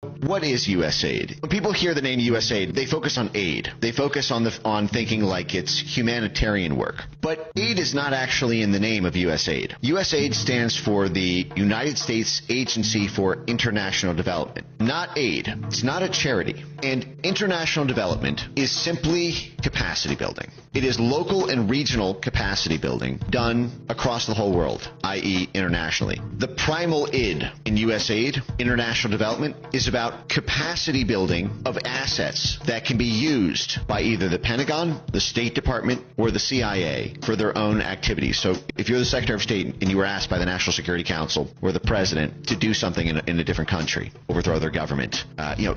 What is USAID? When people hear the name USAID, they focus on aid. They focus on thinking like it's humanitarian work. But aid is not actually in the name of USAID. USAID stands for the United States Agency for International Development, not aid. It's not a charity. And international development is simply capacity building. It is local and regional capacity building done across the whole world, i.e. internationally. The primal id in USAID, international development, is about capacity building of assets that can be used by either the Pentagon, the State Department, or the CIA for their own activities. So if you're the Secretary of State and you were asked by the National Security Council or the President to do something in a different country, overthrow their government,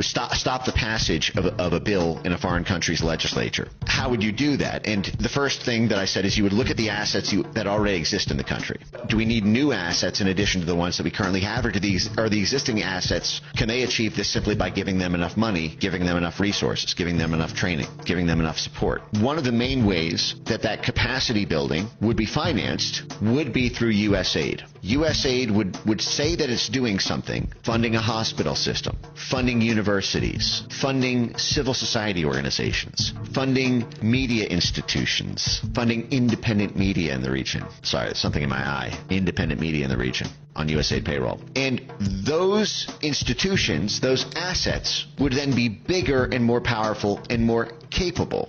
stop the passage of a bill in a foreign country's legislature, how would you do that? And the first thing that I said is you would look at the assets that already exist in the country. Do we need new assets in addition to the ones that we currently have, or are the existing assets, can they achieve this simply by giving them enough money, giving them enough resources, giving them enough training, giving them enough support? One of the main ways that capacity building would be financed would be through USAID. USAID would say that it's doing something, funding a hospital system, funding universities, funding civil society organizations, funding media institutions, funding independent media in the region. Sorry, there's something in my eye. Independent media in the region on USAID payroll. And those institutions, those assets, would then be bigger and more powerful and more capable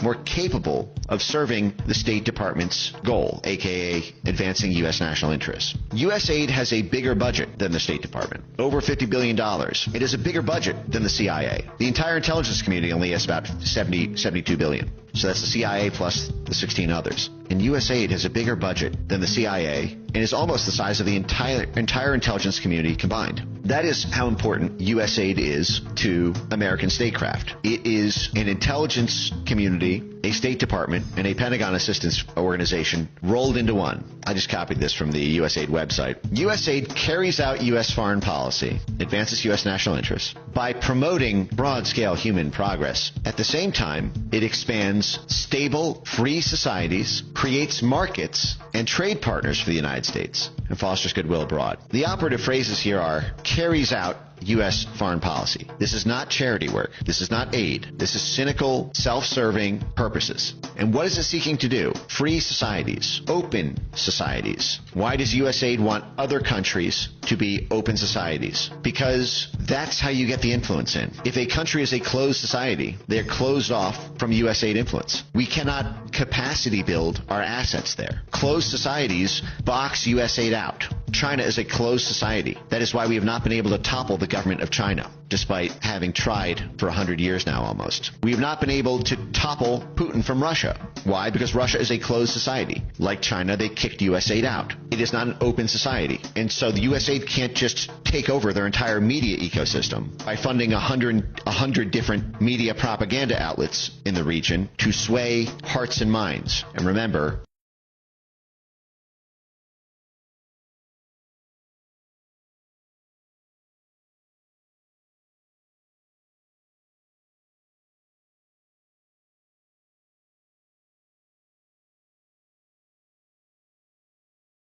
more capable of serving the State Department's goal, aka advancing U.S. national interests. USAID has a bigger budget than the State Department, over $50 billion. It has a bigger budget than the CIA. The entire intelligence community only has about 72 billion. So that's the CIA plus the 16 others. And USAID has a bigger budget than the CIA and is almost the size of the entire intelligence community combined. That is how important USAID is to American statecraft. It is an intelligence community, a State Department, and a Pentagon assistance organization rolled into one. I just copied this from the USAID website. USAID carries out U.S. foreign policy, advances U.S. national interests, by promoting broad-scale human progress. At the same time, it expands stable, free societies, creates markets and trade partners for the United States, and fosters goodwill abroad. The operative phrases here are carries out U.S. foreign policy. This is not charity work. This is not aid. This is cynical, self-serving purposes. And what is it seeking to do? Free societies, open societies. Why does USAID want other countries to be open societies? Because that's how you get the influence in. If a country is a closed society, they're closed off from USAID influence. We cannot capacity build our assets there. Closed societies box USAID out. China is a closed society. That is why we have not been able to topple the government of China, despite having tried for 100 years now almost. We have not been able to topple Putin from Russia. Why? Because Russia is a closed society. Like China, they kicked USAID out. It is not an open society. And so the USAID can't just take over their entire media ecosystem by funding 100 different media propaganda outlets in the region to sway hearts and minds. And remember,